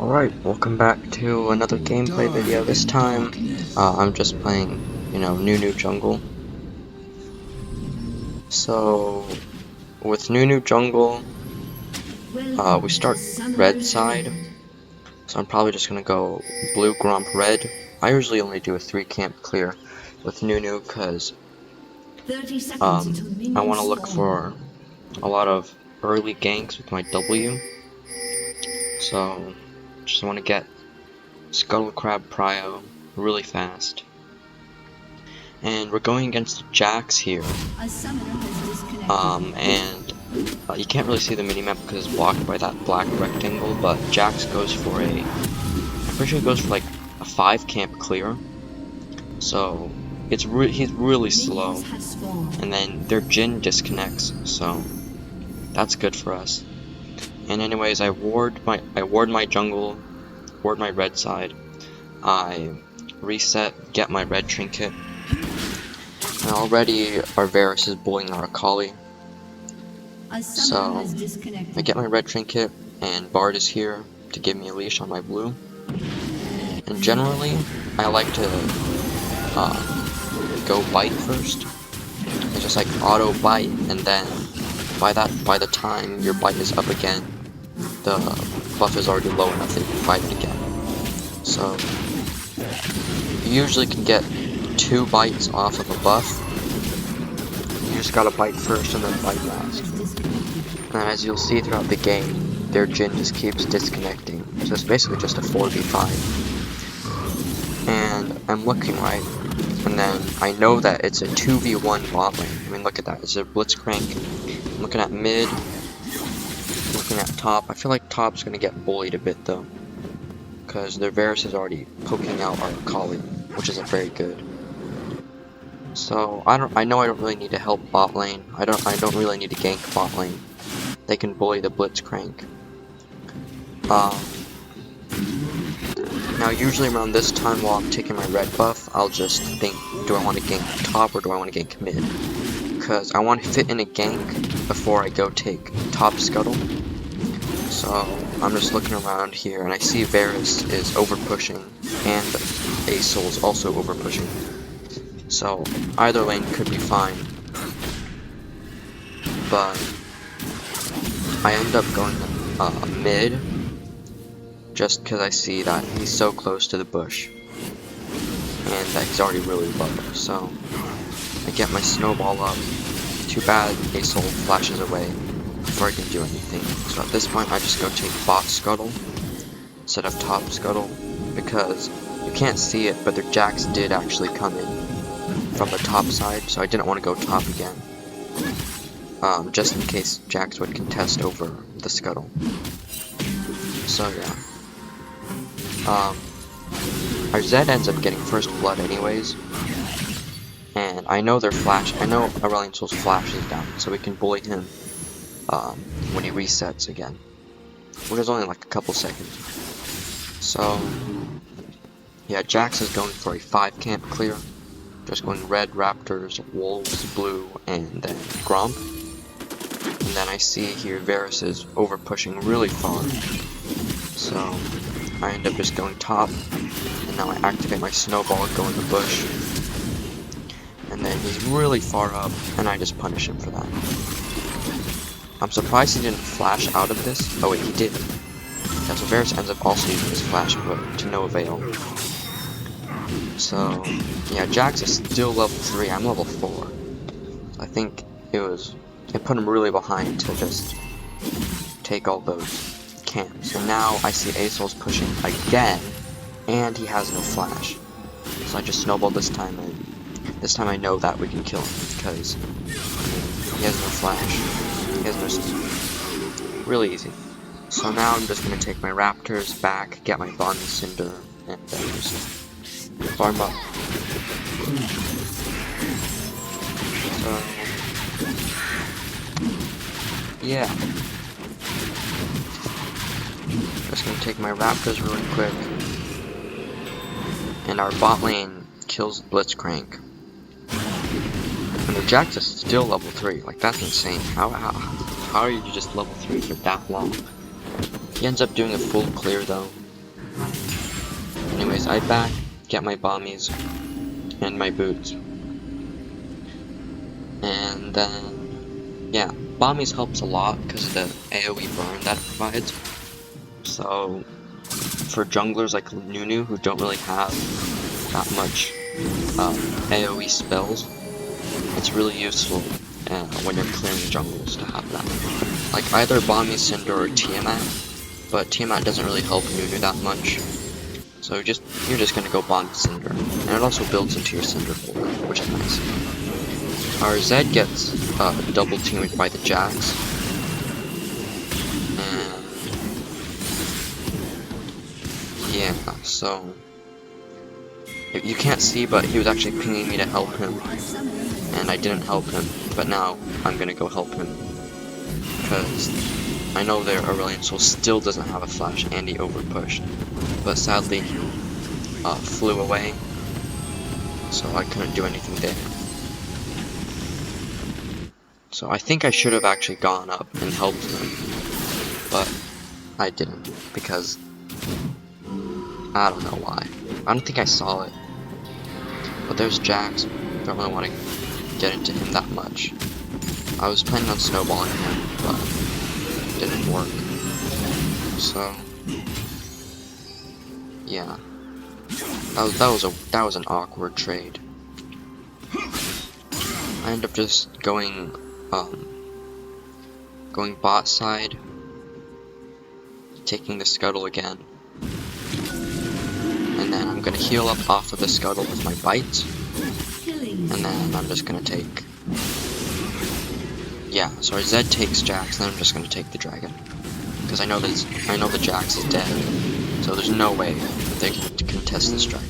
Alright, welcome back to another gameplay video. This time, I'm just playing, NuNU Jungle. So, with NuNU Jungle, we start red side. So I'm probably just gonna go blue, Gromp, red. I usually only do a 3 camp clear with NuNU because I want to look for a lot of early ganks with my W. So, just want to get Scuttle Crab Prio really fast. And we're going against the Jax here. You can't really see the minimap because it's blocked by that black rectangle, but Jax goes for I'm pretty sure he goes for like a 5 camp clear. So he's really slow. And then their Jhin disconnects, so that's good for us. And anyways, I ward my jungle, ward my red side. I reset, get my red trinket. And already our Varus is bullying our Akali. So I get my red trinket, and Bard is here to give me a leash on my blue. And generally, I like to go bite first. It's just like auto bite, and then by the time your bite is up again, the buff is already low enough that you can bite it again. So you usually can get 2 bites off of a buff. You just gotta bite first and then bite last. And as you'll see throughout the game, their Jhin just keeps disconnecting. So it's basically just a 4v5. And I'm looking right, and then I know that it's a 2v1 bot lane. I mean, look at that, it's a blitzcrank. I'm looking at mid, looking at top. I feel like top's gonna get bullied a bit though, because their Varus is already poking out our Akali, which isn't very good. So I know I don't really need to help bot lane. I don't really need to gank bot lane. They can bully the blitzcrank. Now usually around this time while I'm taking my red buff, I'll just think, do I want to gank top or do I want to gank mid? Because I want to fit in a gank before I go take top scuttle. So I'm just looking around here and I see Varus is over pushing and Aesol is also over pushing. So either lane could be fine. But I end up going mid just because I see that he's so close to the bush and that he's already really low. So I get my snowball up. Too bad Aesol flashes away before I can do anything. So at this point I just go take bot scuttle instead of top scuttle, because you can't see it, but their Jax did actually come in from the top side, so I didn't want to go top again. Just in case Jax would contest over the scuttle. So yeah. Our Zed ends up getting first blood anyways. And I know their flash, I know Aurelion Sol's flash is down, so we can bully him when he resets again. Which is only like a couple seconds. So yeah, Jax is going for a 5 camp clear. Just going red, raptors, wolves, blue, and then Gromp. And then I see here Varus is over pushing really far. So I end up just going top. And now I activate my snowball, go in the bush. And then he's really far up, and I just punish him for that. I'm surprised he didn't flash out of this. Oh wait, he did. Yeah, so Varus ends up also using his flash, but to no avail. So yeah, Jax is still level 3, I'm level 4. I think it put him really behind to just take all those camps. And now I see Aesol's pushing again, and he has no flash. So I just snowballed this time, and this time I know that we can kill him, because he has no flash. He has no... really easy. So now I'm just going to take my raptors back, get my Bond Cinder, and then just farm up. So... yeah. Just going to take my raptors really quick. And our bot lane kills Blitzcrank. And the Jax is still level 3, like that's insane. How are you just level 3 for that long? He ends up doing a full clear though, Anyways, I back, get my bombies, and my boots. And then, yeah, bombies helps a lot because of the AoE burn that it provides. So, for junglers like NuNU who don't really have that much AoE spells, it's really useful when you're clearing jungles to have that. Like either Bombi, Cinder, or Tiamat, but Tiamat doesn't really help NuNU that much. So you're just gonna go Bombi, Cinder, and it also builds into your Cinder folder, which is nice. Our Zed gets double teamed by the Jax, and yeah, so you can't see, but he was actually pinging me to help him, and I didn't help him, but now I'm gonna go help him, because I know their Aurelion Soul still doesn't have a flash, and he overpushed, but sadly he flew away, so I couldn't do anything there. So I think I should have actually gone up and helped him, but I didn't, because I don't know why. I don't think I saw it. But there's Jax. Don't really want to get into him that much. I was planning on snowballing him, but it didn't work. So yeah, that was an awkward trade. I end up just going bot side, taking the scuttle again. And then I'm gonna heal up off of the scuttle with my bite, and then I'm just gonna take, yeah, so our Zed takes Jax, and then I'm just gonna take the dragon, because I know the Jax is dead, so there's no way they can contest this dragon.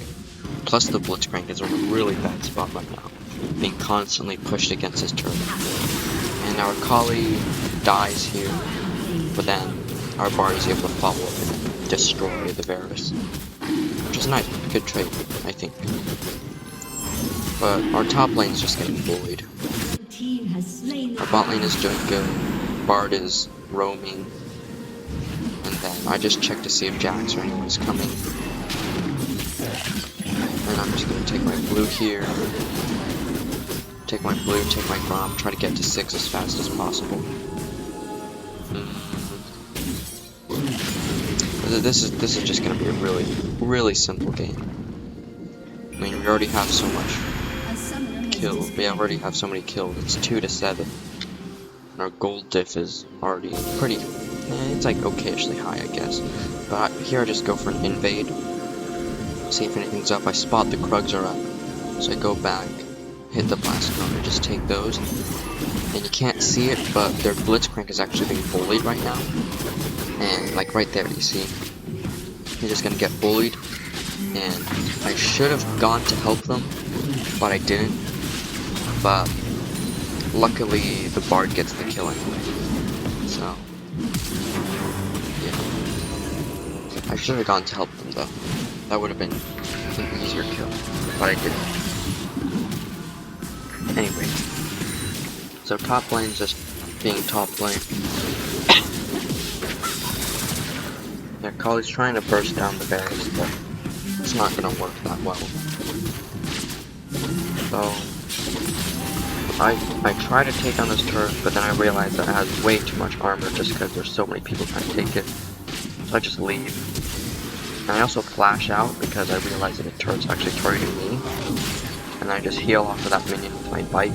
Plus the Blitzcrank is in a really bad spot right now, being constantly pushed against his turret, and our Kali dies here, but then our Bard is able to follow up and destroy the Varus. Which is nice, good trade, I think. But our top lane is just getting bullied. Our bot lane is doing good, Bard is roaming, and then I just check to see if Jax or anyone's coming. And I'm just gonna take my blue here, take my blue, take my Grom, try to get to 6 as fast as possible. This is just gonna be a really simple game. I mean, we already have so much kills. We already have so many kills. It's 2-7, and our gold diff is already pretty. It's like okayishly high, I guess. But here I just go for an invade. See if anything's up. I spot the Krugs are up, so I go back, hit the blast cone, and just take those. And you can't see it, but their Blitzcrank is actually being bullied right now. And like right there, you see, he's just gonna get bullied, and I should have gone to help them, but I didn't. But luckily, the Bard gets the kill anyway. So yeah, I should have gone to help them though. That would have been an easier kill, but I didn't. Anyway, so top lane's just being top lane. Yeah, Kali's trying to burst down the Varus, but it's not gonna work that well. So I try to take on this turret, but then I realize that it has way too much armor just because there's so many people trying to take it. So I just leave. And I also flash out because I realize that the turret's actually targeting me. And I just heal off of that minion with my bite.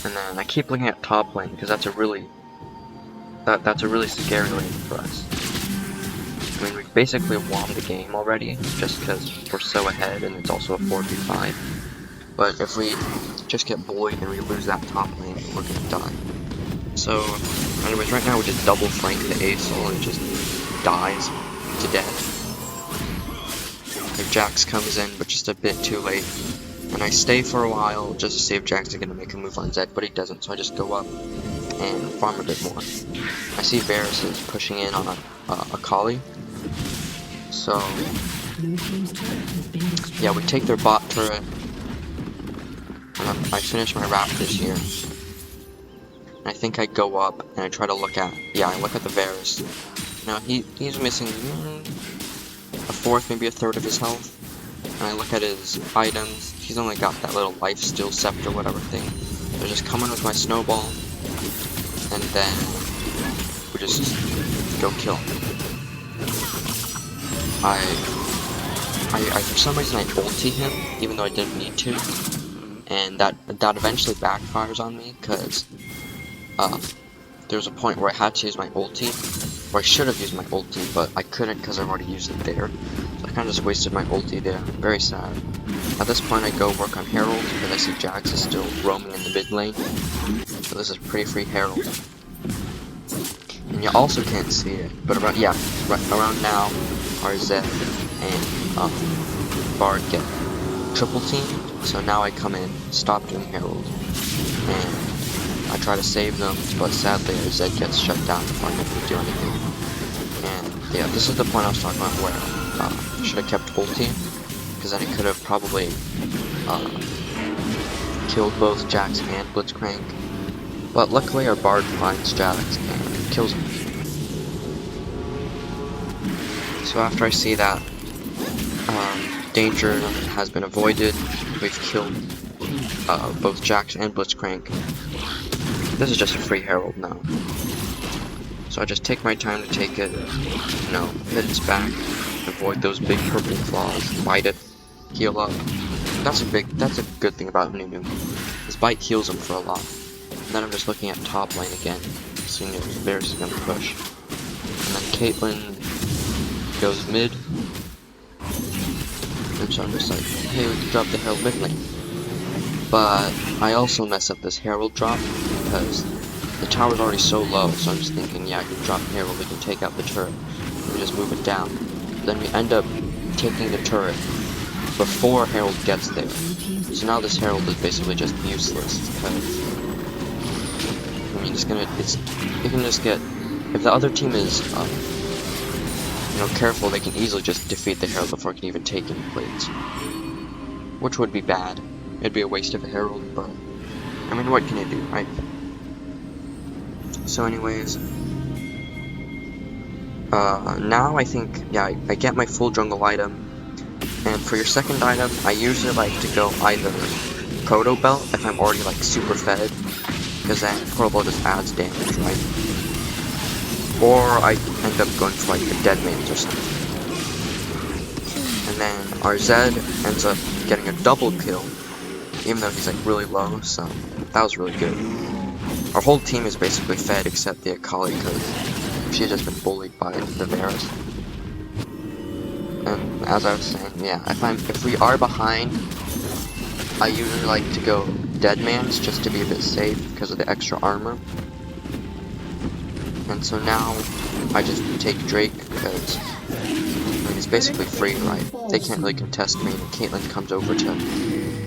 And then I keep looking at top lane because that's a really scary lane for us. I mean, we've basically won the game already, just because we're so ahead and it's also a 4v5. But if we just get bullied and we lose that top lane, we're gonna die. So, anyways, right now we just double flank the ASOL and just dies to death. If Jax comes in, but just a bit too late. And I stay for a while just to see if Jax is gonna make a move on Zed, but he doesn't, so I just go up and farm a bit more. I see Varus is pushing in on a Kali. So yeah, we take their bot turret. And I finish my Raptors here. And I think I go up and I try to look at, yeah, I look at the Varus. Now he's missing fourth, maybe a third of his health. And I look at his items, he's only got that little life steal scepter, whatever thing. So I just come in with my snowball, and then we just go kill him. I for some reason I ulti him, even though I didn't need to, and that eventually backfires on me, because there was a point where I had to use my ulti, or I should have used my ulti, but I couldn't because I've already used it there. So I kind of just wasted my ulti there. Very sad. At this point I go work on Herald, because I see Jax is still roaming in the mid lane. So this is pretty free Herald. And you also can't see it, but around now, RZ and Bard get triple teamed. So now I come in, stop doing Herald, and I try to save them, but sadly RZ gets shut down before I'm able to do anything. And yeah, this is the point I was talking about where I should have kept ulti, because then I could have probably killed both Jax and Blitzcrank. But luckily our Bard finds Jax and kills him. So after I see that danger has been avoided, we've killed both Jax and Blitzcrank. This is just a free Herald now. So I just take my time to take it, hit its back, avoid those big purple claws, bite it, heal up. That's a good thing about NuNU. His bite heals him for a lot. And then I'm just looking at top lane again, seeing if Varus is gonna push. And then Caitlyn goes mid. And so I'm just like, hey, we can drop the Herald mid lane. But I also mess up this Herald drop because the tower's already so low, so I'm just thinking, yeah, I can drop Herald, we can take out the turret, and we just move it down. But then we end up taking the turret before Herald gets there. So now this Herald is basically just useless, because I mean, you can just get, if the other team is careful, they can easily just defeat the Herald before it can even take any plates, which would be bad. It'd be a waste of a Herald, but I mean, what can you do, right? So anyways, now I think, yeah, I get my full jungle item, and for your second item, I usually like to go either Proto Belt if I'm already like super fed, because then Proto Belt just adds damage, right? Or I end up going for like the Dead Man's or something. And then RZ ends up getting a double kill, even though he's like really low, so that was really good. Our whole team is basically fed except the Akali, because she's just been bullied by the Varus. And as I was saying, yeah, if we are behind, I usually like to go Dead Man's just to be a bit safe because of the extra armor. And so now I just take Drake because he's basically free, right? They can't really contest me, and Caitlyn comes over to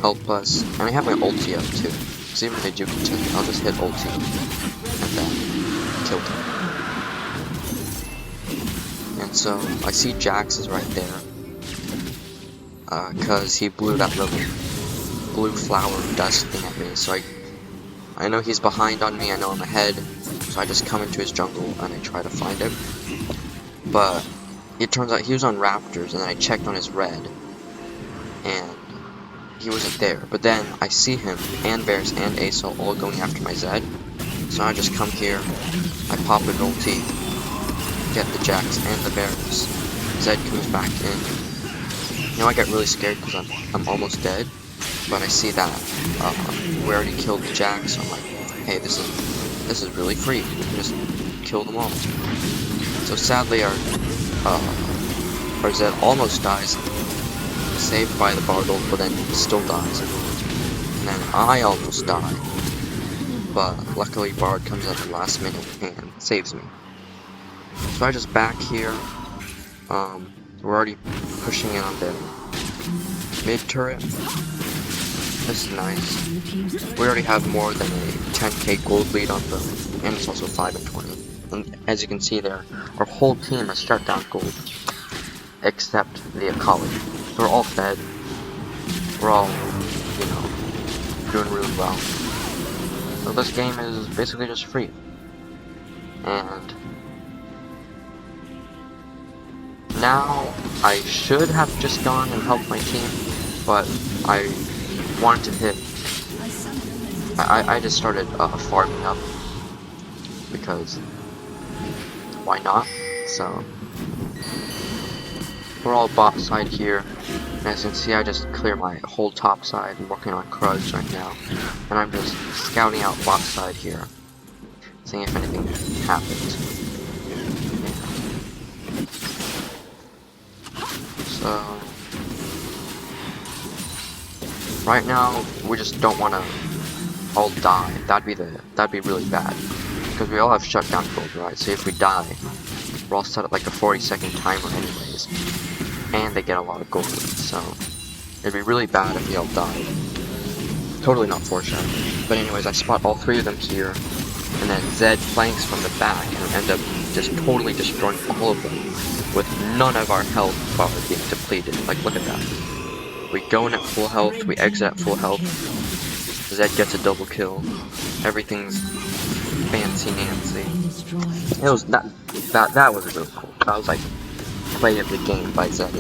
help us. And I have my ulti up too, so even if they do contest me, I'll just hit ulti and then kill them. And so I see Jax is right there, because he blew that little blue flower dust thing at me. So I know he's behind on me, I know I'm ahead, so I just come into his jungle and I try to find him. But it turns out he was on Raptors, and then I checked on his red, and he wasn't there. But then I see him, and Varus, and Asol all going after my Zed. So I just come here, I pop an ulti, get the Jax and the Varus. Zed comes back in. I get really scared because I'm almost dead. But I see that we already killed the Jax, so I'm like, hey, this is really free. We can just kill them all. So sadly, our Zed almost dies, saved by the Bard ult, but then still dies. And then I almost die, but luckily Bard comes at the last minute and saves me. So I just back here. We're already pushing in on their mid turret. This is nice. We already have more than a 10k gold lead on them, and it's also 5 and 20. And as you can see there, our whole team has shut down gold, except the Akali. So we're all fed. We're all, doing really well. So this game is basically just free. And Now, I should have just gone and helped my team, but I wanted to hit. I just started farming up, because why not? So, we're all bot side here. And as you can see, I just clear my whole top side. I'm working on Kruz right now. And I'm just scouting out bot side here, seeing if anything happens. So, right now, we just don't want to all die. That'd be really bad, because we all have shutdown gold, right? So if we die, we're all set at like a 40-second timer anyways, and they get a lot of gold. So it'd be really bad if we all died. Totally not foreshadowing. But anyways, I spot all three of them here, and then Zed flanks from the back and end up just totally destroying all of them with none of our health bar being depleted. Like, look at that. We go in at full health, we exit at full health. Zed gets a double kill. Everything's fancy Nancy. It was that was really cool. That was like play of the game by Zed.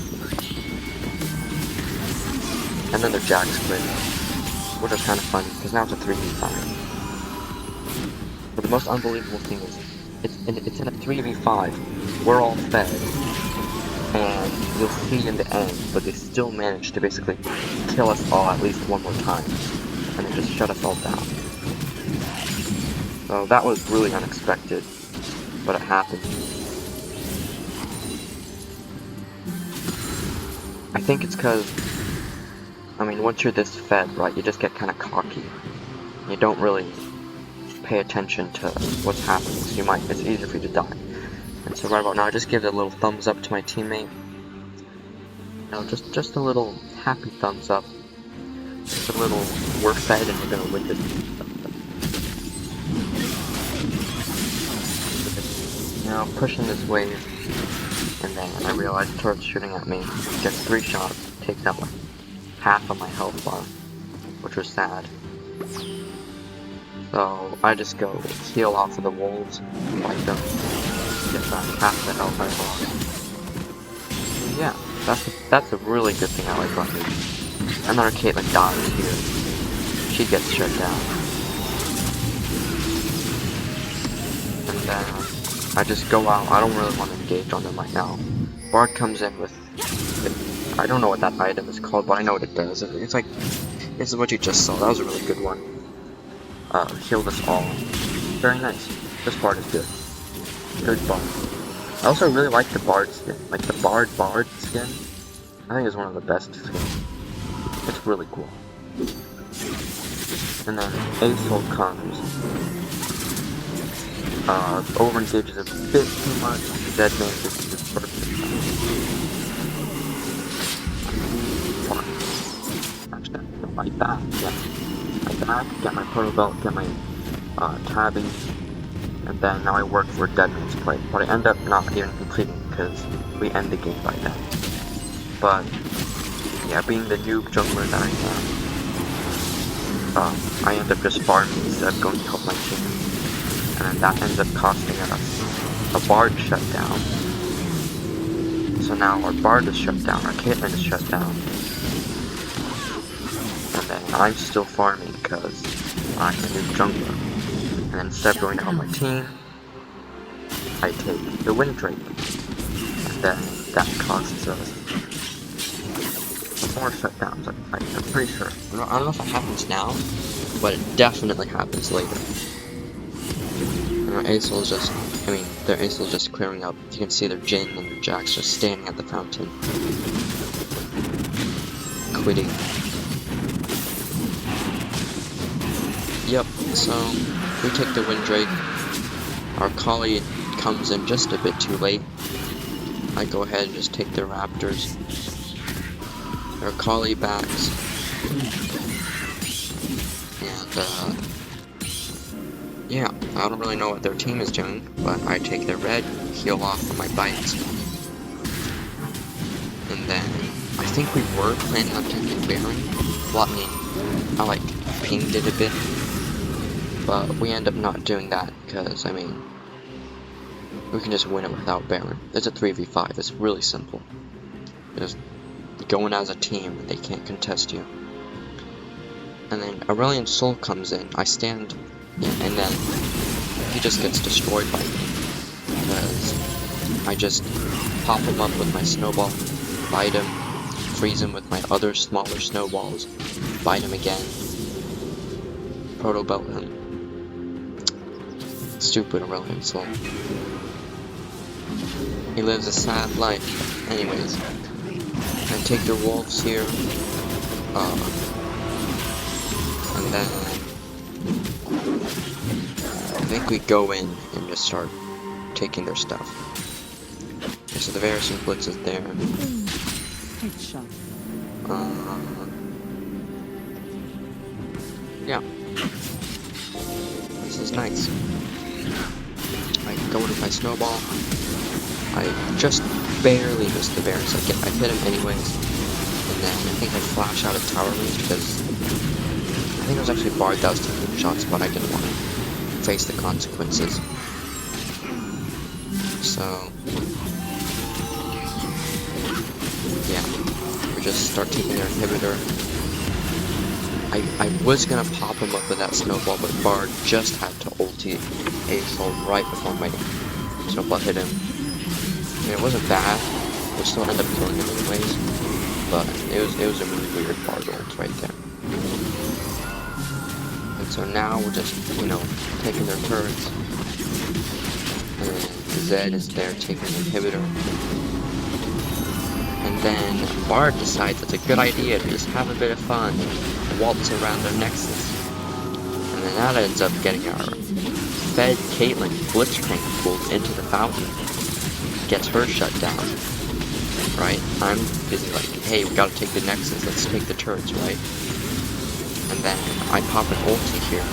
And then the Jack split, which is kind of funny because now it's a 3v5. But the most unbelievable thing is it's in a 3v5. We're all fed, and you'll see in the end, but they still managed to basically kill us all at least one more time. And it just shut us all down. So that was really unexpected, but it happened. I think it's because, I mean, once you're this fed, right, you just get kind of cocky. You don't really pay attention to what's happening, so it's easier for you to die. And so right about now, I just give a little thumbs up to my teammate. You know, just a little happy thumbs up. Just a little, we're fed and we're gonna win this. You know, pushing this wave, and then I realize turret's shooting at me. Gets 3 shots, takes out like half of my health bar, which was sad. So I just go heal off of the wolves, fight them, get back half the health I lost. Yeah, that's a really good thing I like about it. And then our Caitlyn dies here. She gets shut down. And then I just go out. I don't really want to engage on them right now. Bard comes in with, I don't know what that item is called, but I know what it does. It's like, this is what you just saw. That was a really good one. Healed us all. Very nice. This Bard is good. Good Bard. I also really like the Bard skin. Like the Bard skin, I think is one of the best skins. It's really cool. And then Asol comes. Over-engages a bit too much. Dead man gets his perfect. Actually, my back, yeah. My back, get my proto belt, get my tabbing, and then now I work for Dead Man's play. But I end up not even completing because we end the game by then. But yeah, being the noob jungler that I end up just farming instead of going to help my team. And then that ends up costing us a Bard shutdown. So now our Bard is shut down, our Caitlyn is shut down. And then I'm still farming because I'm a noob jungler. And then instead of going to help my team, I take the Windrake. And then that costs us more shutdowns, I'm pretty sure. I don't know if it happens now, but it definitely happens later. And our Asol is just, their Asol is just clearing up. You can see their Jin and their Jax just standing at the fountain. Quitting. Yep, so we take the Windrake. Our Kali comes in just a bit too late. I go ahead and just take the Raptors. Our Kali backs. And, yeah, I don't really know what their team is doing, but I take their red, heal off of my bites. And then, I think we were planning on taking Baron. Well, I like pinged it a bit. But we end up not doing that, because, we can just win it without Baron. It's a 3v5. It's really simple. Just going as a team and they can't contest you. And then Aurelion Sol comes in. I stand in, and then he just gets destroyed by me. Because I just pop him up with my snowball, bite him, freeze him with my other smaller snowballs, bite him again, proto belt him. Stupid Aurelion Sol. He lives a sad life. Anyways, I take their wolves here, and then I think we go in and just start taking their stuff. Okay, so the Varus and Blitz is there. Yeah. This is nice. I go with my snowball. I just barely missed the Varus. I hit him anyways. And then I think I flash out of tower range because I think it was actually Bard that was taking shots, but I didn't want to face the consequences. So yeah, we just start taking their inhibitor. I was gonna pop him up with that snowball, but Bard just had to ulti Asol right before my snowball hit him. I mean, it wasn't bad. We still ended up killing him anyways, but it was a really weird Bard ult right there. And so now we're just, you know, taking their turrets. And Zed is there taking the inhibitor. And then Bard decides it's a good idea to just have a bit of fun and waltz around their Nexus. And then that ends up getting our fed Caitlyn Blitzcrank pulled into the fountain. Gets her shut down. Right? I'm busy like, hey, we gotta take the Nexus, let's take the turrets, right? And then I pop an ulti here.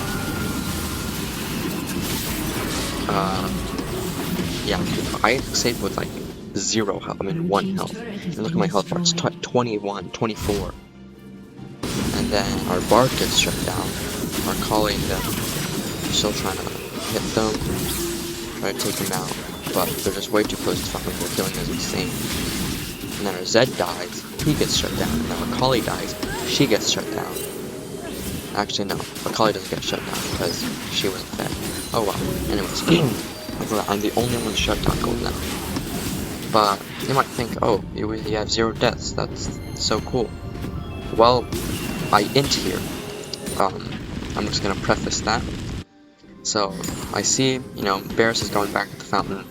Yeah, I saved with like 0 health, I mean 1 health. And look at my health bar, it's 21, 24. And then our Bard gets shut down. Our Kali and them are still trying to hit them, try to take them out. But they're just way too close to fucking we're killing as insane. And then our Zed dies, he gets shut down. And then our Kali dies, she gets shut down. Actually no, Akali doesn't get shut down because she wasn't fed. Oh well. Anyways, I'm the only one shut down going now. But you might think, oh, you have 0 deaths, that's so cool. Well, I int here. I'm just gonna preface that. So I see, you know, Varus is going back to the fountain.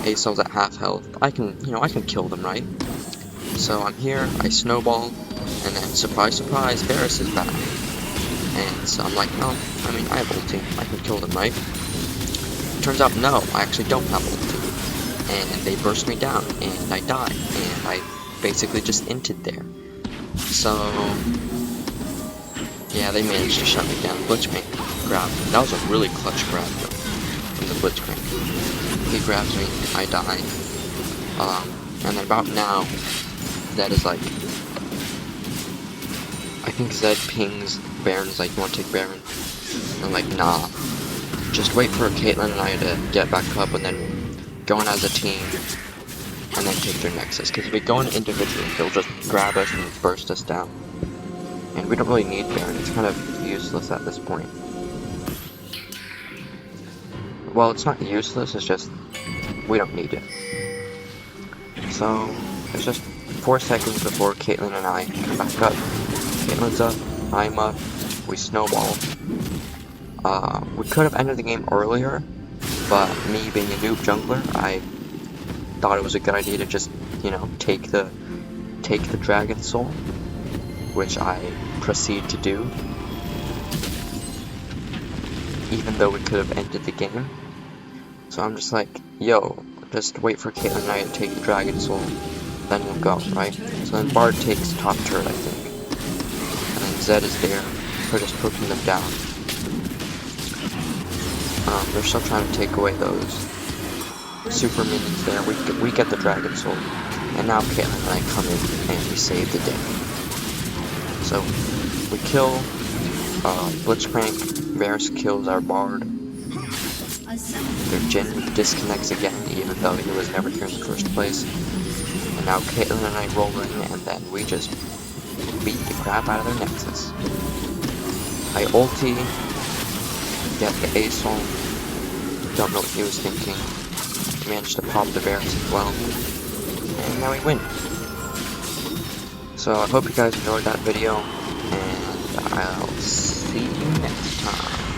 Asol's at half health. I can kill them, right? So I'm here, I snowball, and then surprise, surprise, Varus is back. And so I'm like, oh, I mean, I have ulti, I can kill them, right? Turns out, no, I actually don't have ulti. And they burst me down, and I die, and I basically just inted there. So yeah, they managed to shut me down. Blitzcrank grabbed me. That was a really clutch grab, though, from the Blitzcrank. He grabs me, I die. And then about now, Zed is like, I think Zed pings Baron's like, you want to take Baron? And I'm like, nah. Just wait for Caitlyn and I to get back up and then go in as a team and then take their Nexus. Because if we go in individually, they'll just grab us and burst us down. And we don't really need Baron, it's kind of useless at this point. Well, it's not useless, it's just, we don't need it. So, it's just 4 seconds before Caitlyn and I come back up. Caitlyn's up, I'm up, we snowball. We could have ended the game earlier, but me being a noob jungler, I thought it was a good idea to just, you know, take the Dragon Soul, which I proceed to do, even though we could have ended the game. So I'm just like, yo, just wait for Caitlyn and I to take the Dragon Soul, then we'll go, right? So then Bard takes top turret, I think, and then Zed is there, we're just poking them down. They're still trying to take away those super minions there. We get the Dragon Soul, and now Caitlyn and I come in and we save the day. So we kill Blitzcrank, Varus kills our Bard. Their Jhin disconnects again, even though he was never here in the first place. And now Caitlyn and I roll in, and then we just beat the crap out of their Nexus. I ulti, get the Asol, don't know what he was thinking. Managed to pop the Varus as well, and now we win. So I hope you guys enjoyed that video, and I'll see you next time.